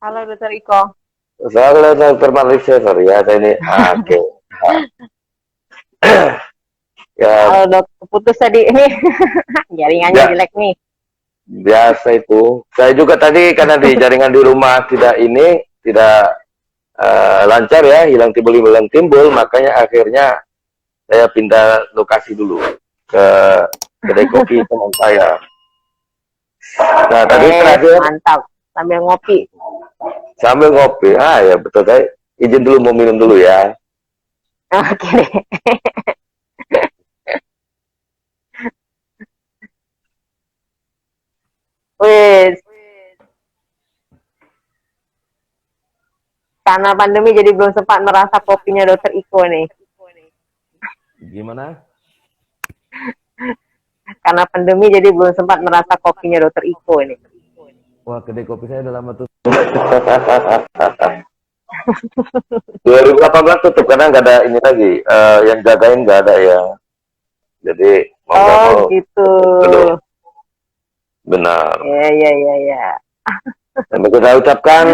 Halo Dokter Iko. Soalnya dokter Malaysia, sorry ya, saya ini, oke. Ya, Halo dok, putus tadi. Ini jaringannya ya, jelek nih. biasa itu. Saya juga tadi karena di jaringan di rumah tidak lancar ya, hilang timbul, makanya akhirnya saya pindah lokasi dulu ke kedai kopi teman saya. Nah, tadi terakhir Mantap. Sambil ngopi. sambil ngopi, ya betul, saya izin dulu mau minum dulu ya. Oke deh. Wis, karena pandemi jadi belum sempat merasa kopinya Dokter Iko nih. Gimana? Karena pandemi jadi belum sempat merasa kopinya Dokter Iko nih. Wah, kedai kopi saya udah lama tuh. 2018 tutup karena nggak ada ini lagi, yang jagain nggak ada ya. Jadi mau nggak Oh mau gitu. belum benar. Ya ya ya ya. Dan kita ucapkan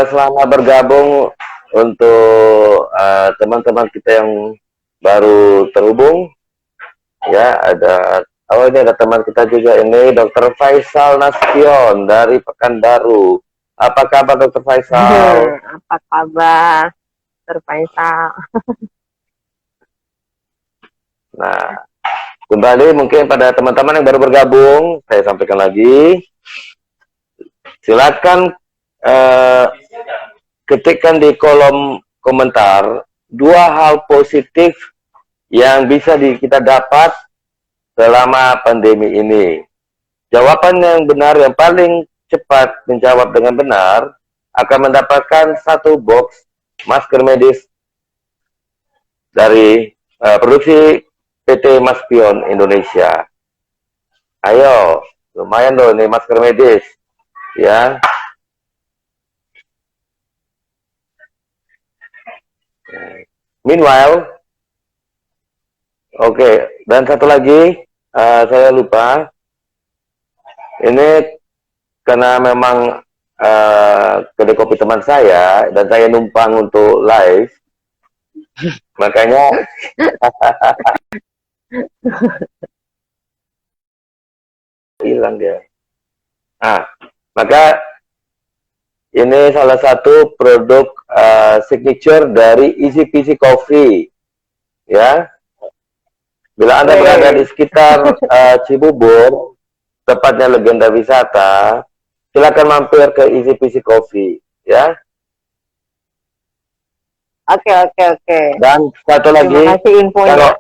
selamat bergabung untuk teman-teman kita yang baru terhubung. Ya, ini ada teman kita juga ini, Dokter Faisal Nasution dari Pekanbaru. Apa kabar Dokter Faisal? Apa kabar Dokter Faisal? Nah, kembali mungkin pada teman-teman yang baru bergabung, saya sampaikan lagi, silakan ketikkan di kolom komentar dua hal positif yang bisa kita dapat selama pandemi ini. Jawaban yang benar, yang paling cepat menjawab dengan benar, akan mendapatkan satu box masker medis dari produksi PT Maspion Indonesia. Ayo, lumayan loh ini masker medis, ya. Meanwhile, dan satu lagi, saya lupa, ini karena memang kedai kopi teman saya, dan saya numpang untuk live, makanya hilang dia. Maka ini salah satu produk signature dari Easy Peasy Coffee, ya. Bila Anda berada di sekitar Cibubur, tepatnya Legenda Wisata, silakan mampir ke Easy Peasy Coffee, ya. Oke. Dan satu lagi, Terima kasih infonya.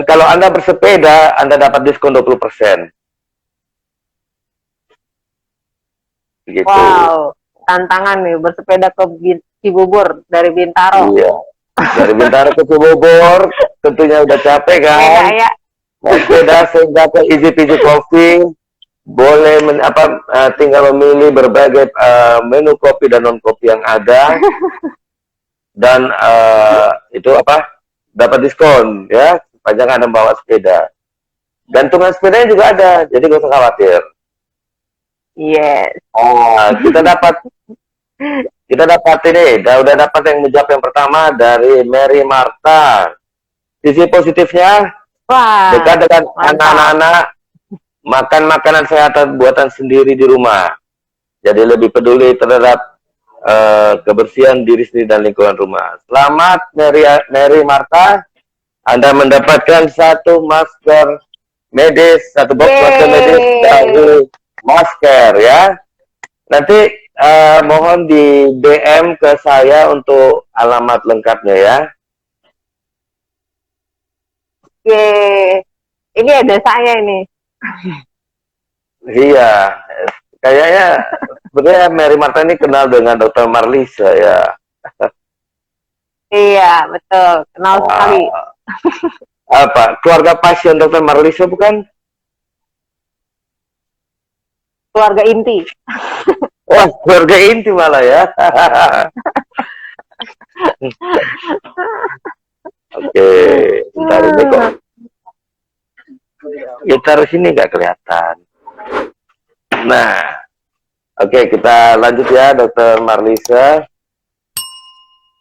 kalau Anda bersepeda, Anda dapat diskon 20%. Gitu. Wow, tantangan nih bersepeda ke Cibubur dari Bintaro. Iya. Dari Bintaro ke Cibubur, tentunya udah capek kan? Beda ya. Naik sepeda sehingga ke Easy Peasy Coffee, boleh tinggal memilih berbagai menu kopi dan non kopi yang ada, dan itu dapat diskon ya sepanjang Anda bawa sepeda. Gantungan sepedanya juga ada, jadi gak usah khawatir. Yes. Kita dapat ini, udah dapat yang menjawab yang pertama dari Mary Marta. Sisi positifnya, dekat dengan anak-anak, makan makanan sehat buatan sendiri di rumah. Jadi lebih peduli terhadap kebersihan diri sendiri dan lingkungan rumah. Selamat Mary Marta, Anda mendapatkan satu masker medis, satu box masker medis dari Masker ya. Nanti mohon di DM ke saya untuk alamat lengkapnya ya. Oke, ini ada saya ini. Iya, kayaknya sebenarnya Mary Marta ini kenal dengan Dr. Marlisa ya. Iya, betul. Kenal sekali. Keluarga pasien Dr. Marlisa bukan? Keluarga inti. Wah, keluarga inti malah ya. Oke, bentar ini kok. Ya taruh sini nggak kelihatan. Nah, Oke, kita lanjut ya, Dokter Marlisa.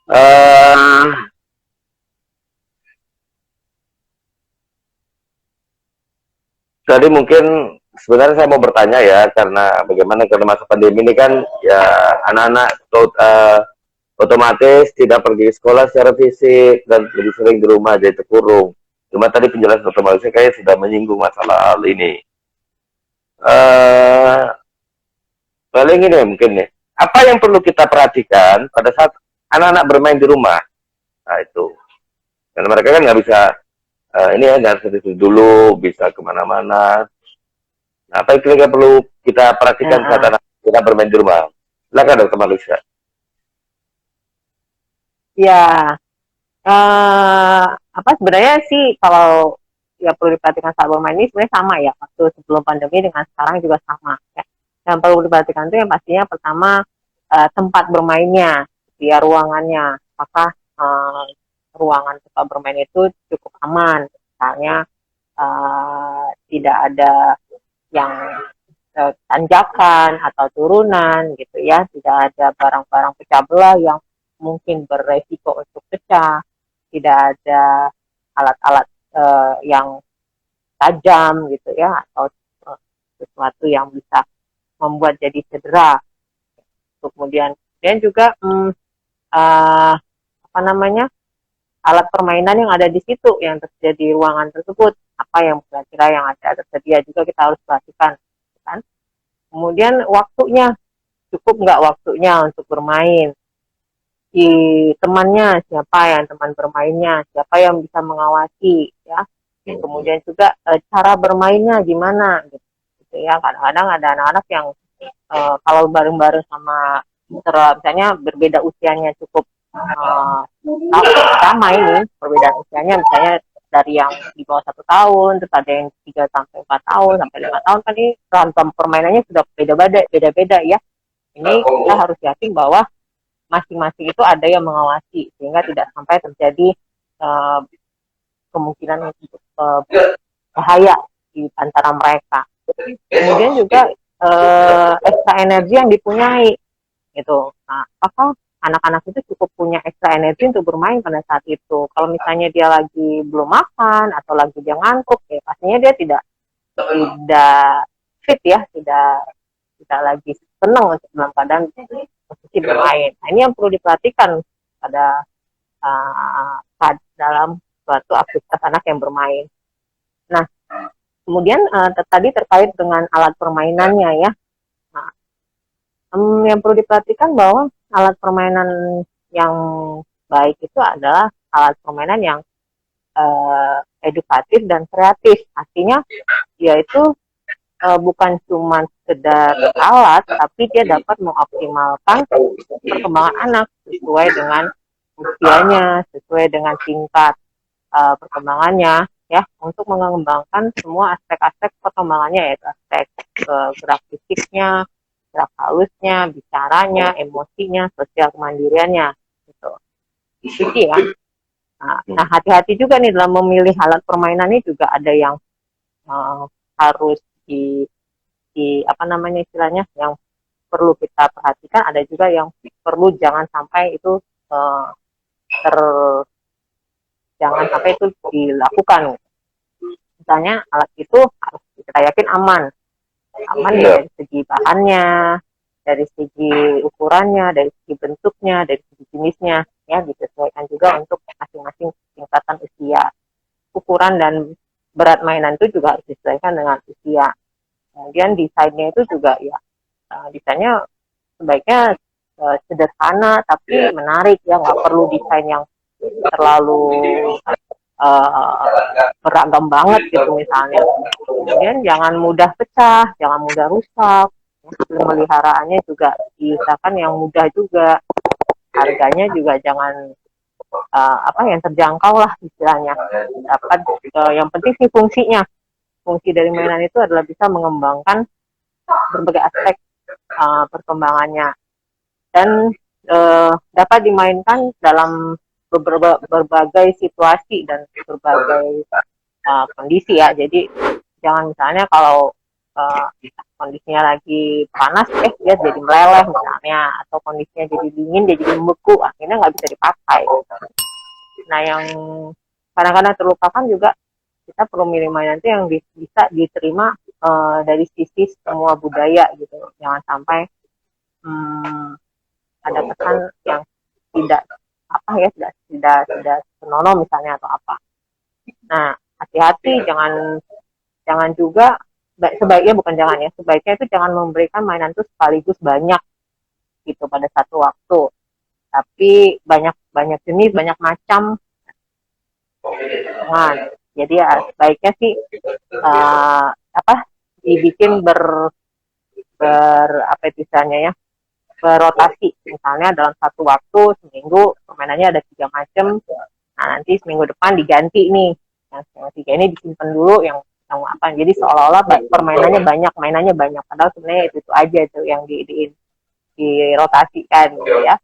Eh, Tadi mungkin sebenarnya saya mau bertanya ya, karena bagaimana karena masa pandemi ini kan ya anak-anak otomatis tidak pergi sekolah secara fisik dan lebih sering di rumah jadi terkurung. Cuma tadi penjelasan Dokter Marlisa kayak sudah menyinggung masalah hal ini. Eh, Paling ini mungkin nih, apa yang perlu kita perhatikan pada saat anak-anak bermain di rumah? Nah itu, karena mereka kan nggak bisa ini ya dari situ dulu bisa kemana-mana. Nah, apa yang kira-kira perlu kita perhatikan saat Nah, anak kita bermain di rumah? Silakan Dokter Malusia. ya, apa sebenarnya sih kalau ya perlu diperhatikan saat bermain ini sebenarnya sama ya, waktu sebelum pandemi dengan sekarang juga sama ya. Yang perlu diperhatikan itu yang pastinya pertama tempat bermainnya, ya ruangannya, apakah ruangan tempat bermain itu cukup aman, misalnya tidak ada yang tanjakan atau turunan gitu ya, tidak ada barang-barang pecah belah yang mungkin beresiko untuk pecah, tidak ada alat-alat yang tajam gitu ya, atau sesuatu yang bisa membuat jadi cedera. Kemudian juga apa namanya, alat permainan yang ada di situ yang tersedia di ruangan tersebut, apa yang kira-kira yang ada tersedia juga kita harus perhatikan kan. Kemudian waktunya, cukup nggak waktunya untuk bermain, si temannya siapa yang teman bermainnya, siapa yang bisa mengawasi ya. Kemudian juga cara bermainnya gimana gitu ya. Kadang-kadang ada anak-anak yang kalau bareng-bareng sama misalnya berbeda usianya cukup sama ini perbedaan usianya, misalnya dari yang di bawah 1 tahun, terus ada yang 3 sampai 4 tahun sampai 5 tahun, kan ini ragam permainannya sudah beda-beda ya. Ini kita harus yakin bahwa masing-masing itu ada yang mengawasi sehingga tidak sampai terjadi uh, kemungkinan untuk bahaya di antara mereka. Kemudian juga ekstra energi yang dipunyai gitu. Nah, apakah anak-anak itu cukup punya ekstra energi untuk bermain pada saat itu? Kalau misalnya dia lagi belum makan atau lagi dia ngantuk, ya pastinya dia tidak fit ya, tidak lagi senang untuk dalam keadaan posisi bermain. Nah, ini yang perlu diperhatikan pada dalam suatu aktivitas anak yang bermain. Nah, kemudian tadi terkait dengan alat permainannya ya. Nah, yang perlu diperhatikan bahwa alat permainan yang baik itu adalah alat permainan yang edukatif dan kreatif. Artinya yaitu bukan cuma sekedar alat, tapi dia dapat mengoptimalkan perkembangan anak sesuai dengan usianya, sesuai dengan tingkat perkembangannya, ya, untuk mengembangkan semua aspek-aspek perkembangannya, yaitu aspek gerak fisiknya, gerak halusnya, bicaranya, emosinya, sosial kemandiriannya, gitu. Itu sih ya. Nah, hati-hati juga nih dalam memilih alat permainan ini, juga ada yang harus di apa namanya istilahnya, yang perlu kita perhatikan, ada juga yang perlu jangan sampai itu ter jangan sampai itu dilakukan. Misalnya alat itu harus kita yakin aman dari segi bahannya, dari segi ukurannya, dari segi bentuknya, dari segi jenisnya, ya disesuaikan juga untuk masing-masing tingkatan usia. Ukuran dan berat mainan itu juga harus disesuaikan dengan usia. Kemudian desainnya itu juga ya, desainnya sebaiknya sederhana tapi menarik ya, nggak perlu desain yang terlalu beragam banget gitu misalnya. Kemudian jangan mudah pecah, jangan mudah rusak. Pemeliharaannya juga diusahakan yang mudah juga. Harganya juga jangan yang terjangkau lah istilahnya. Dapat yang penting sih fungsinya. Fungsi dari mainan itu adalah bisa mengembangkan berbagai aspek perkembangannya, dan dapat dimainkan dalam berbagai situasi dan berbagai kondisi ya. Jadi jangan misalnya kalau kondisinya lagi panas, dia jadi meleleh misalnya, atau kondisinya jadi dingin, dia jadi membeku, akhirnya nggak bisa dipakai. Nah, yang kadang-kadang terlupakan juga, kita perlu milih mainan itu yang bisa diterima dari sisi semua budaya gitu. Jangan sampai ada pesan yang tidak tidak senonoh misalnya atau apa. Nah, hati-hati, jangan juga, sebaiknya bukan jangan ya, sebaiknya itu jangan memberikan mainan itu sekaligus banyak gitu pada satu waktu, tapi banyak jenis, banyak macam. Nah, jadi ya sebaiknya sih dibikin apa misalnya ya, berotasi. Misalnya dalam satu waktu seminggu permainannya ada 3 macam. Nah, nanti seminggu depan diganti nih. Yang 3 ini disimpan dulu, yang apa. Jadi seolah-olah permainannya banyak, mainannya banyak. Padahal sebenarnya itu aja itu yang dirotasikan gitu ya.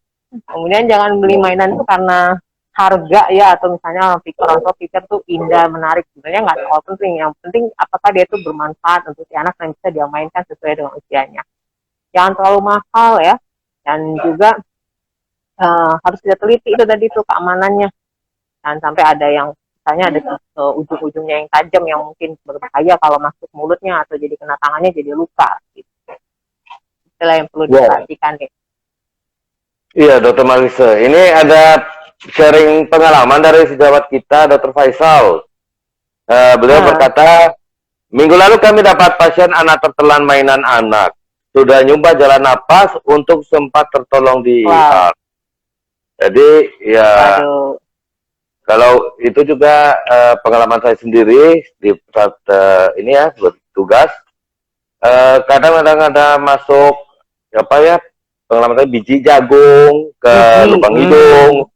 Kemudian jangan beli mainan itu karena harga ya, atau misalnya orang tua pikir tuh indah, menarik. Sebenarnya nggak terlalu penting. Yang penting apakah dia itu bermanfaat untuk si anak dan bisa dia mainkan sesuai dengan usianya. Jangan terlalu mahal ya, dan juga harus kita teliti itu tadi tuh keamanannya. Jangan sampai ada yang misalnya ada ujung-ujungnya yang tajam yang mungkin berbahaya kalau masuk mulutnya, atau jadi kena tangannya jadi luka gitu. Itulah yang perlu diperhatikan deh. Iya, Dokter Marlisa. Ini ada sharing pengalaman dari sejawat kita, Dokter Faisal. Beliau berkata, minggu lalu kami dapat pasien anak tertelan mainan anak. Sudah nyoba jalan napas untuk sempat tertolong di IR. Jadi ya, kalau itu juga pengalaman saya sendiri di saat ini ya, bertugas. Kadang-kadang ada masuk apa ya, pengalaman saya biji jagung ke lubang hidung.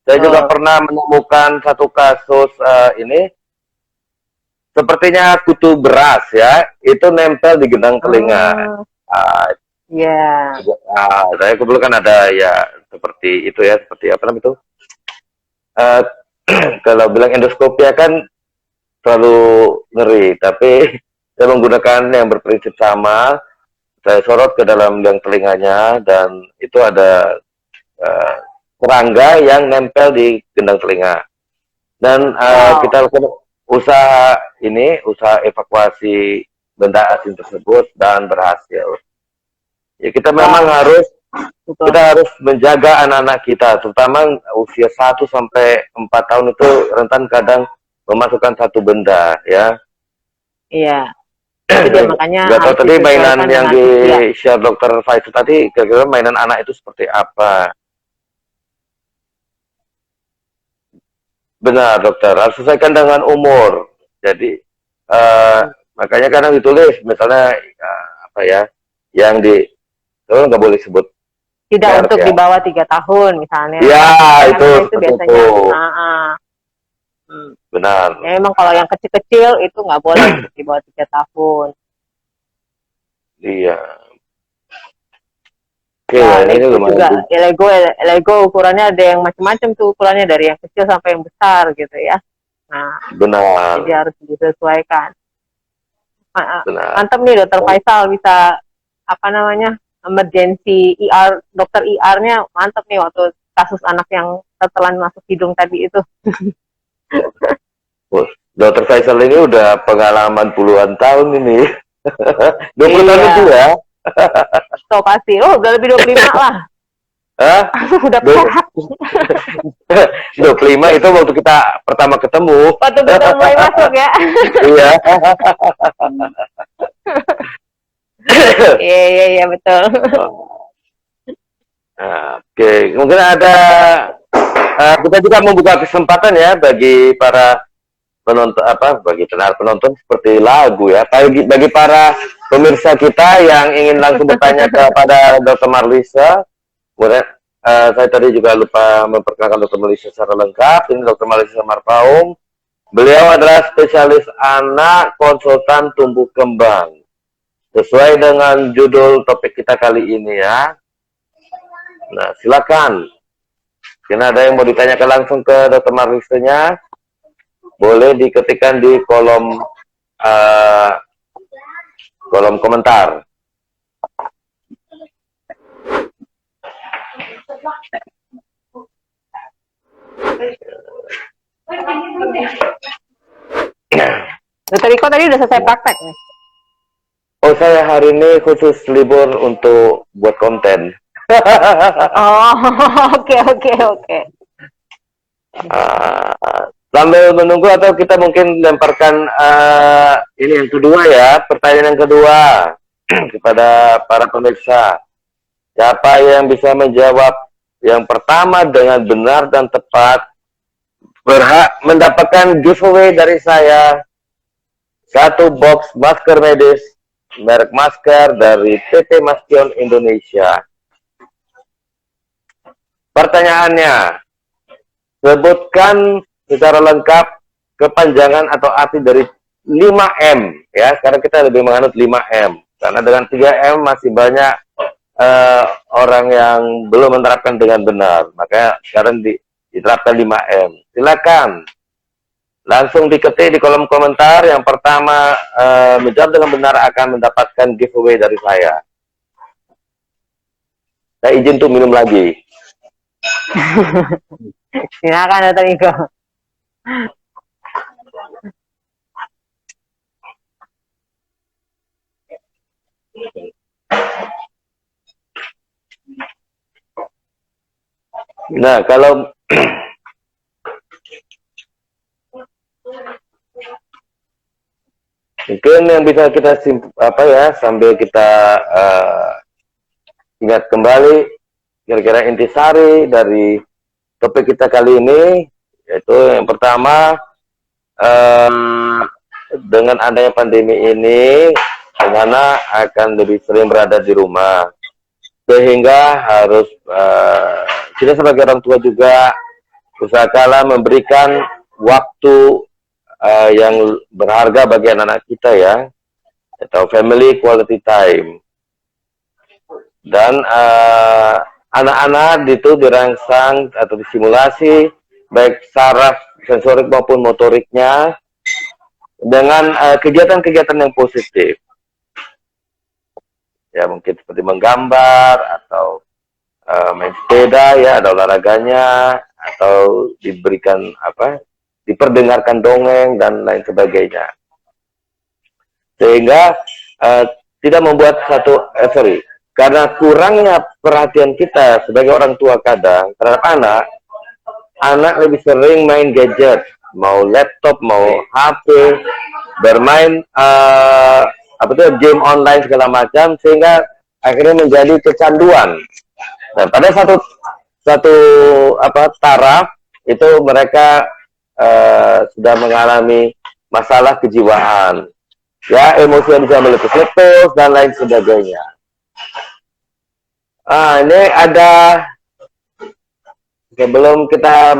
Saya juga pernah menemukan satu kasus ini, sepertinya kutu beras ya, itu nempel di gendang telinga. Saya kebetulan ada ya seperti itu ya, seperti apa namanya itu. Kalau bilang endoskopia kan terlalu ngeri, tapi saya menggunakan yang berprinsip sama. Saya sorot ke dalam liang telinganya, dan itu ada serangga yang nempel di gendang telinga. Dan kita lakukan usaha evakuasi benda asing tersebut dan berhasil. Ya, kita memang harus menjaga anak-anak kita, terutama usia 1 sampai 4 tahun itu rentan kadang memasukkan satu benda ya. Iya. Jadi makanya nggak tahu tadi mainan yang di share Dokter Faisal tadi, kira-kira mainan anak itu seperti apa? Benar, dokter, harus sesuaikan dengan umur. Jadi makanya kadang ditulis misalnya apa ya, yang nggak boleh sebut tidak untuk di bawah 3 tahun misalnya. Ya, itu biasanya. Benar. Ya, memang kalau yang kecil-kecil itu nggak boleh di bawah 3 tahun. Iya. Oke, ini juga Lego ukurannya ada yang macam-macam tuh, ukurannya dari yang kecil sampai yang besar gitu ya. Nah, benar. Jadi harus disesuaikan. Mantap nih Dokter Faisal, bisa emergency IR, dokter IR-nya mantap nih waktu kasus anak yang tertelan masuk hidung tadi itu. Dokter Faisal ini udah pengalaman puluhan tahun ini. 20 tahun itu ya. So pasti, udah lebih 25 lah. Udah sehat. 25 itu waktu kita pertama ketemu. Waktu kita mulai masuk ya. Iya. Iya betul. Oke, mungkin ada kita juga membuka kesempatan ya bagi para penonton, bagi penonton seperti lagu ya, bagi para pemirsa kita yang ingin langsung bertanya kepada Dr. Marlisa. Kemudian saya tadi juga lupa memperkenalkan Dr. Marlisa secara lengkap. Ini Dr. Marlisa Marpaung. Beliau adalah spesialis anak, konsultan tumbuh kembang. Sesuai dengan judul topik kita kali ini ya. Nah, silakan. Mungkin ada yang mau ditanyakan langsung ke Dr. Marlisa-nya, boleh diketikkan di kolom kolom komentar. Dokter Iko tadi udah selesai praktek nih. Oh, saya hari ini khusus libur untuk buat konten. Oh, oke. Sambil menunggu atau kita mungkin lemparkan ini yang kedua ya, pertanyaan yang kedua kepada para pemirsa. Siapa yang bisa menjawab yang pertama dengan benar dan tepat berhak mendapatkan giveaway dari saya satu box masker medis merek masker dari PT Mastion Indonesia. Pertanyaannya, sebutkan secara lengkap kepanjangan atau arti dari 5M ya. Sekarang kita lebih menganut 5M karena dengan 3M masih banyak orang yang belum menerapkan dengan benar. Makanya sekarang diterapkan 5M. Silakan langsung diketik di kolom komentar. Yang pertama menjawab dengan benar akan mendapatkan giveaway dari saya. Saya izin tuh minum lagi. Silakan Dokter Iko. Nah, kalau mungkin yang bisa kita sambil kita ingat kembali kira-kira intisari dari topik kita kali ini, yaitu yang pertama dengan adanya pandemi ini, bagaimana akan lebih sering berada di rumah, sehingga harus kita sebagai orang tua juga usahakanlah memberikan waktu yang berharga bagi anak-anak kita ya, atau family quality time. Dan anak-anak itu dirangsang atau disimulasi baik saraf sensorik maupun motoriknya dengan kegiatan-kegiatan yang positif. Ya mungkin seperti menggambar atau main sepeda ya, ada olahraganya, atau diberikan diperdengarkan dongeng dan lain sebagainya, sehingga tidak membuat karena kurangnya perhatian kita sebagai orang tua kadang terhadap anak lebih sering main gadget, mau laptop, mau HP, bermain game online segala macam, sehingga akhirnya menjadi kecanduan. Nah, pada satu taraf itu mereka sudah mengalami masalah kejiwaan, ya, emosi bisa meletus-letus dan lain sebagainya. Ini ada, sebelum kita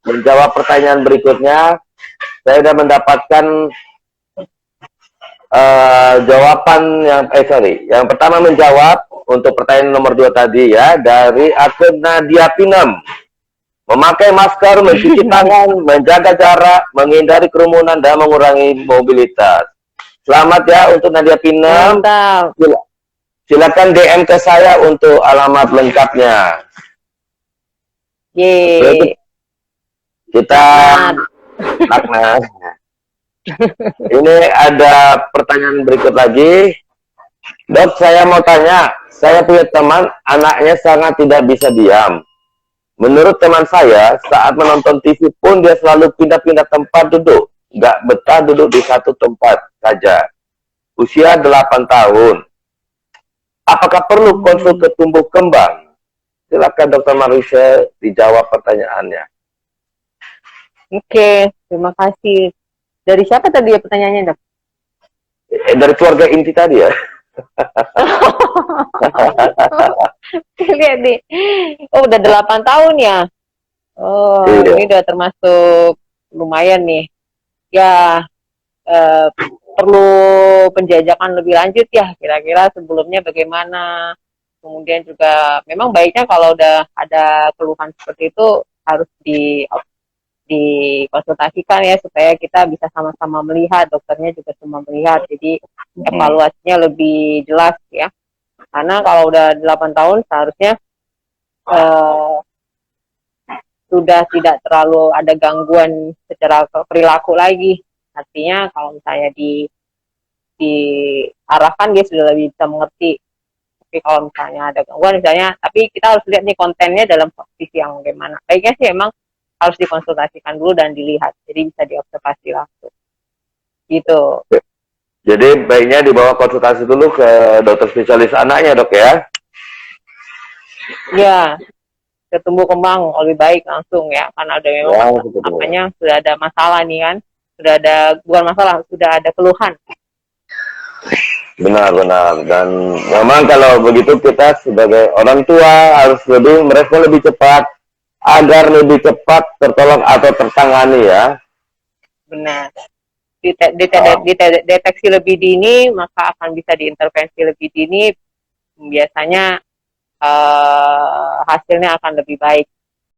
menjawab pertanyaan berikutnya, saya sudah mendapatkan jawaban yang pertama menjawab untuk pertanyaan nomor 2 tadi ya, dari akun Nadia Pinem. Memakai masker, mencuci tangan, menjaga jarak, menghindari kerumunan, dan mengurangi mobilitas. Selamat ya untuk Nadia Pinem. Silakan DM ke saya untuk alamat lengkapnya. Yeay. Kita laknat. Ini ada pertanyaan berikut lagi. Dok, saya mau tanya, saya punya teman, anaknya sangat tidak bisa diam. Menurut teman saya, saat menonton TV pun dia selalu pindah-pindah tempat duduk. Nggak betah duduk di satu tempat saja. Usia 8 tahun. Apakah perlu konsul ke tumbuh kembang? Silakan Dr. Marisa dijawab pertanyaannya. Oke, terima kasih. Dari siapa tadi ya pertanyaannya, Dok? Dari keluarga inti tadi ya. Lihat nih. Oh, udah 8 tahun ya. Oh, iya. Ini udah termasuk lumayan nih. Ya, perlu penjajakan lebih lanjut ya. Kira-kira sebelumnya bagaimana. Kemudian juga memang baiknya kalau udah ada keluhan seperti itu harus dikonsultasikan ya, supaya kita bisa sama-sama melihat, dokternya juga semua melihat, jadi evaluasinya lebih jelas ya. Karena kalau udah 8 tahun seharusnya sudah tidak terlalu ada gangguan secara perilaku lagi. Artinya kalau misalnya diarahkan dia sudah lebih bisa mengerti. Tapi kalau misalnya ada gangguan misalnya, tapi kita harus lihat nih kontennya dalam posisi yang bagaimana. Baiknya sih emang harus dikonsultasikan dulu dan dilihat, jadi bisa diobservasi langsung gitu. Jadi baiknya dibawa konsultasi dulu ke dokter spesialis anaknya, Dok ya. Ya, ke tumbuh kembang lebih baik langsung ya, karena ada memang apanya sudah ada masalah nih kan, sudah ada, bukan masalah, sudah ada keluhan. Benar-benar, dan memang kalau begitu kita sebagai orang tua harus lebih merespon lebih cepat agar lebih cepat tertolong atau tertangani ya. Benar. Deteksi lebih dini, maka akan bisa diintervensi lebih dini. Biasanya hasilnya akan lebih baik